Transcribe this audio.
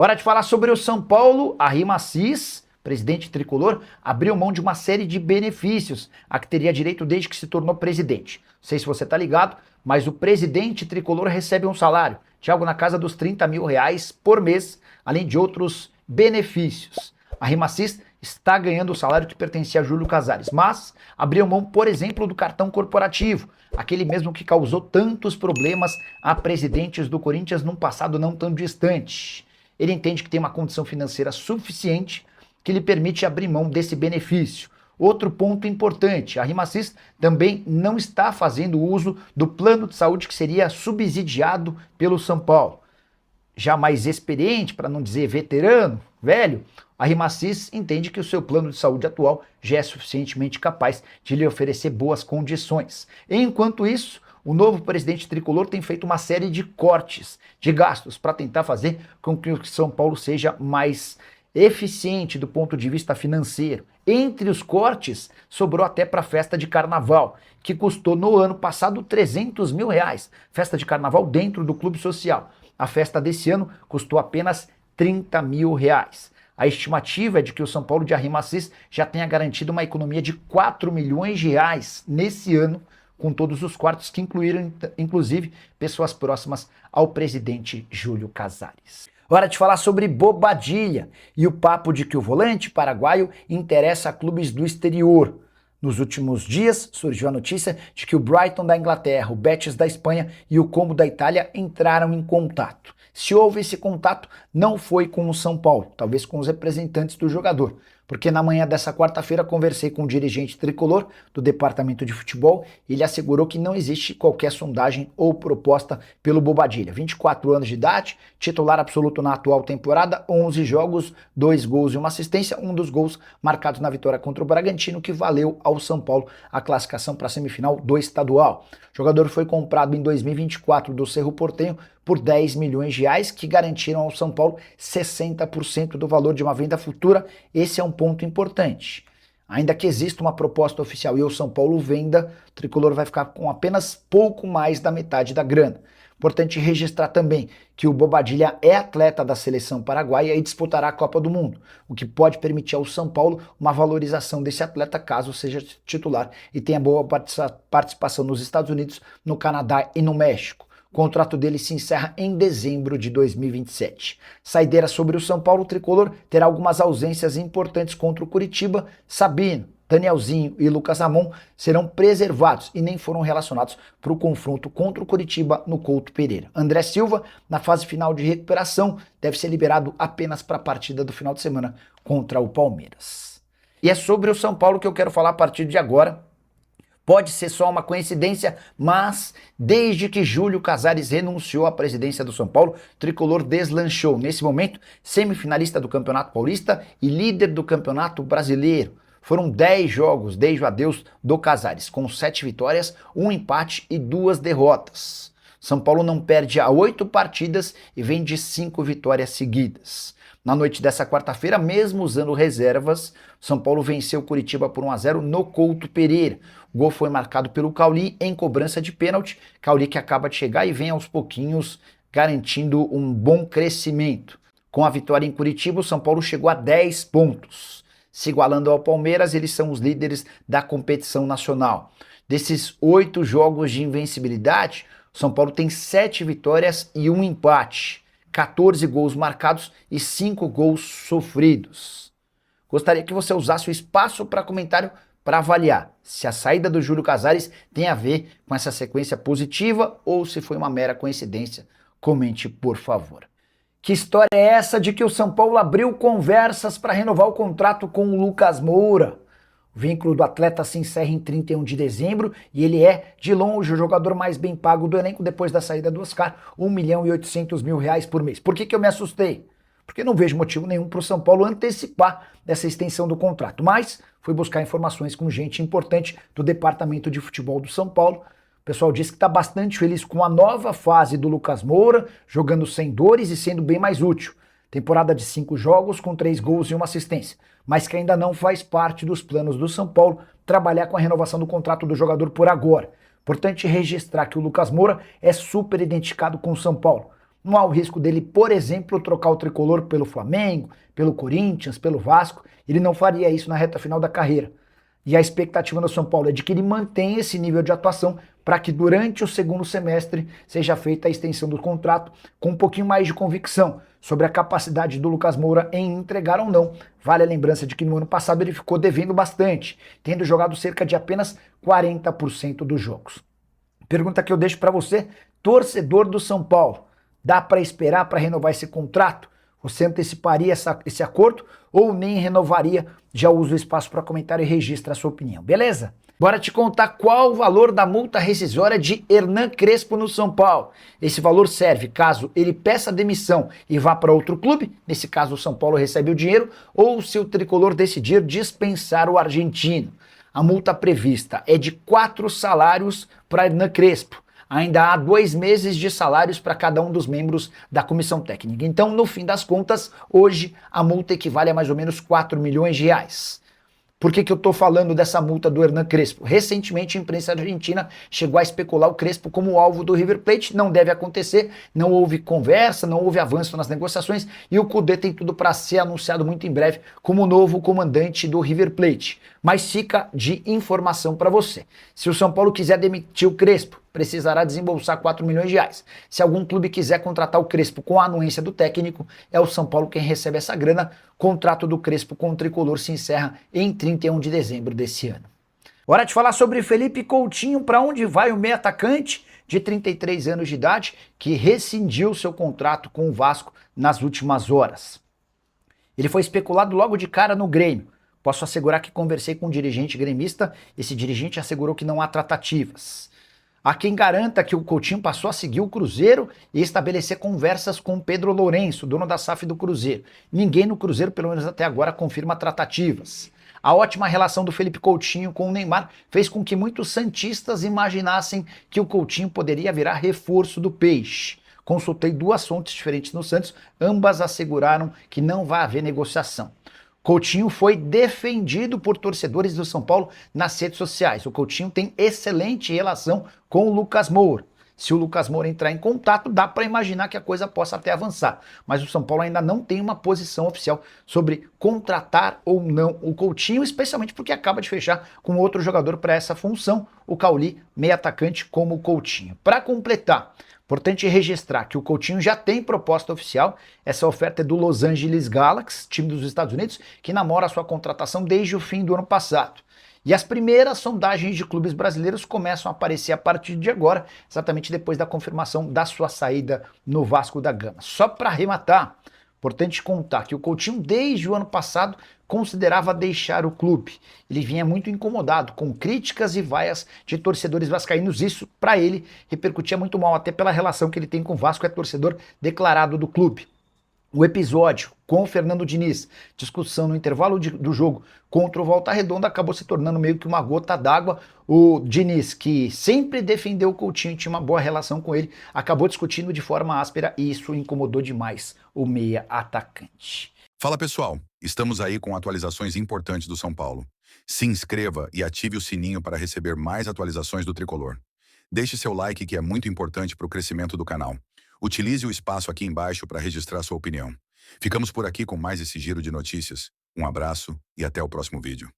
Hora de falar sobre o São Paulo. A RIMACIS, presidente tricolor, abriu mão de uma série de benefícios a que teria direito desde que se tornou presidente. Não sei se você tá ligado, mas o presidente tricolor recebe um salário de algo na casa dos R$ 30.000 por mês, além de outros benefícios. A RIMACIS está ganhando o salário que pertencia a Júlio Casares, mas abriu mão, por exemplo, do cartão corporativo, aquele mesmo que causou tantos problemas a presidentes do Corinthians num passado não tão distante. Ele entende que tem uma condição financeira suficiente que lhe permite abrir mão desse benefício. Outro ponto importante, a RIMACIS também não está fazendo uso do plano de saúde que seria subsidiado pelo São Paulo. Já mais experiente, para não dizer veterano, velho, a RIMACIS entende que o seu plano de saúde atual já é suficientemente capaz de lhe oferecer boas condições. Enquanto isso, o novo presidente tricolor tem feito uma série de cortes de gastos para tentar fazer com que o São Paulo seja mais eficiente do ponto de vista financeiro. Entre os cortes, sobrou até para a festa de carnaval, que custou no ano passado R$ 300.000. Festa de carnaval dentro do clube social. A festa desse ano custou apenas R$ 30.000. A estimativa é de que o São Paulo de RIMACIS já tenha garantido uma economia de R$ 4 milhões nesse ano, com todos os cortes que incluíram, inclusive, pessoas próximas ao presidente Júlio Casares. Hora de falar sobre Bobadilla e o papo de que o volante paraguaio interessa a clubes do exterior. Nos últimos dias surgiu a notícia de que o Brighton da Inglaterra, o Betis da Espanha e o Como da Itália entraram em contato. Se houve esse contato, não foi com o São Paulo, talvez com os representantes do jogador, porque na manhã dessa quarta-feira conversei com o dirigente tricolor do departamento de futebol e ele assegurou que não existe qualquer sondagem ou proposta pelo Bobadilla. 24 anos de idade, titular absoluto na atual temporada, 11 jogos, 2 gols e uma assistência, um dos gols marcados na vitória contra o Bragantino, que valeu ao São Paulo a classificação para a semifinal do estadual. O jogador foi comprado em 2024 do Cerro Porteño por R$ 10 milhões, que garantiram ao São Paulo 60% do valor de uma venda futura. Esse é um ponto importante. Ainda que exista uma proposta oficial e o São Paulo venda, o tricolor vai ficar com apenas pouco mais da metade da grana. Importante registrar também que o Bobadilla é atleta da seleção paraguaia e disputará a Copa do Mundo, o que pode permitir ao São Paulo uma valorização desse atleta caso seja titular e tenha boa participação nos Estados Unidos, no Canadá e no México. O contrato dele se encerra em dezembro de 2027. Saideira sobre o São Paulo, o tricolor terá algumas ausências importantes contra o Curitiba. Sabino, Danielzinho e Lucas Ramon serão preservados e nem foram relacionados para o confronto contra o Curitiba no Couto Pereira. André Silva, na fase final de recuperação, deve ser liberado apenas para a partida do final de semana contra o Palmeiras. E é sobre o São Paulo que eu quero falar a partir de agora. Pode ser só uma coincidência, mas desde que Júlio Casares renunciou à presidência do São Paulo, o tricolor deslanchou. Nesse momento, semifinalista do Campeonato Paulista e líder do Campeonato Brasileiro. Foram 10 jogos desde o adeus do Casares, com 7 vitórias, 1 empate e 2 derrotas. São Paulo não perde há 8 partidas e vem de 5 vitórias seguidas. Na noite dessa quarta-feira, mesmo usando reservas, São Paulo venceu o Curitiba por 1-0 no Couto Pereira. O gol foi marcado pelo Cauli em cobrança de pênalti. Cauli que acaba de chegar e vem aos pouquinhos garantindo um bom crescimento. Com a vitória em Curitiba, o São Paulo chegou a 10 pontos. Se igualando ao Palmeiras, eles são os líderes da competição nacional. Desses 8 jogos de invencibilidade, o São Paulo tem 7 vitórias e 1 empate. 14 gols marcados e 5 gols sofridos. Gostaria que você usasse o espaço para comentário para avaliar se a saída do Júlio Casares tem a ver com essa sequência positiva ou se foi uma mera coincidência. Comente, por favor. Que história é essa de que o São Paulo abriu conversas para renovar o contrato com o Lucas Moura? O vínculo do atleta se encerra em 31 de dezembro e ele é, de longe, o jogador mais bem pago do elenco depois da saída do Oscar, R$ 1.800.000 por mês. Por que eu me assustei? Porque não vejo motivo nenhum para o São Paulo antecipar essa extensão do contrato. Mas fui buscar informações com gente importante do departamento de futebol do São Paulo. O pessoal disse que está bastante feliz com a nova fase do Lucas Moura, jogando sem dores e sendo bem mais útil. Temporada de 5 jogos com 3 gols e 1 assistência, mas que ainda não faz parte dos planos do São Paulo trabalhar com a renovação do contrato do jogador por agora. Importante registrar que o Lucas Moura é super identificado com o São Paulo. Não há o risco dele, por exemplo, trocar o tricolor pelo Flamengo, pelo Corinthians, pelo Vasco. Ele não faria isso na reta final da carreira. E a expectativa do São Paulo é de que ele mantenha esse nível de atuação para que durante o segundo semestre seja feita a extensão do contrato com um pouquinho mais de convicção sobre a capacidade do Lucas Moura em entregar ou não. Vale a lembrança de que no ano passado ele ficou devendo bastante, tendo jogado cerca de apenas 40% dos jogos. Pergunta que eu deixo para você, torcedor do São Paulo. Dá para esperar para renovar esse contrato? Você anteciparia esse acordo ou nem renovaria? Já usa o espaço para comentário e registra a sua opinião, beleza? Bora te contar qual o valor da multa rescisória de Hernan Crespo no São Paulo. Esse valor serve caso ele peça demissão e vá para outro clube, nesse caso o São Paulo recebe o dinheiro, ou se o tricolor decidir dispensar o argentino. A multa prevista é de 4 salários para Hernan Crespo. Ainda há 2 meses de salários para cada um dos membros da comissão técnica. Então, no fim das contas, hoje a multa equivale a mais ou menos 4 milhões de reais. Por que eu estou falando dessa multa do Hernan Crespo? Recentemente a imprensa argentina chegou a especular o Crespo como alvo do River Plate. Não deve acontecer, não houve conversa, não houve avanço nas negociações e o Cudê tem tudo para ser anunciado muito em breve como novo comandante do River Plate. Mas fica de informação para você. Se o São Paulo quiser demitir o Crespo, precisará desembolsar 4 milhões de reais. Se algum clube quiser contratar o Crespo com a anuência do técnico, é o São Paulo quem recebe essa grana. Contrato do Crespo com o tricolor se encerra em 31 de dezembro desse ano. Hora de falar sobre Felipe Coutinho, para onde vai o meio atacante de 33 anos de idade que rescindiu seu contrato com o Vasco nas últimas horas. Ele foi especulado logo de cara no Grêmio. Posso assegurar que conversei com um dirigente gremista, esse dirigente assegurou que não há tratativas. Há quem garanta que o Coutinho passou a seguir o Cruzeiro e estabelecer conversas com Pedro Lourenço, dono da SAF do Cruzeiro. Ninguém no Cruzeiro, pelo menos até agora, confirma tratativas. A ótima relação do Felipe Coutinho com o Neymar fez com que muitos santistas imaginassem que o Coutinho poderia virar reforço do Peixe. Consultei 2 fontes diferentes no Santos, ambas asseguraram que não vai haver negociação. Coutinho foi defendido por torcedores do São Paulo nas redes sociais. O Coutinho tem excelente relação com o Lucas Moura. Se o Lucas Moura entrar em contato, dá para imaginar que a coisa possa até avançar. Mas o São Paulo ainda não tem uma posição oficial sobre contratar ou não o Coutinho, especialmente porque acaba de fechar com outro jogador para essa função, o Cauli, meio atacante como o Coutinho. Para completar, importante registrar que o Coutinho já tem proposta oficial. Essa oferta é do Los Angeles Galaxy, time dos Estados Unidos, que namora a sua contratação desde o fim do ano passado. E as primeiras sondagens de clubes brasileiros começam a aparecer a partir de agora, exatamente depois da confirmação da sua saída no Vasco da Gama. Só para arrematar, importante contar que o Coutinho, desde o ano passado, considerava deixar o clube. Ele vinha muito incomodado com críticas e vaias de torcedores vascaínos. Isso, para ele, repercutia muito mal, até pela relação que ele tem com o Vasco, é torcedor declarado do clube. O episódio com o Fernando Diniz, discussão no intervalo do jogo contra o Volta Redonda, acabou se tornando meio que uma gota d'água. O Diniz, que sempre defendeu o Coutinho, tinha uma boa relação com ele, acabou discutindo de forma áspera e isso incomodou demais o meia atacante. Fala pessoal, estamos aí com atualizações importantes do São Paulo. Se inscreva e ative o sininho para receber mais atualizações do Tricolor. Deixe seu like que é muito importante para o crescimento do canal. Utilize o espaço aqui embaixo para registrar sua opinião. Ficamos por aqui com mais esse giro de notícias. Um abraço e até o próximo vídeo.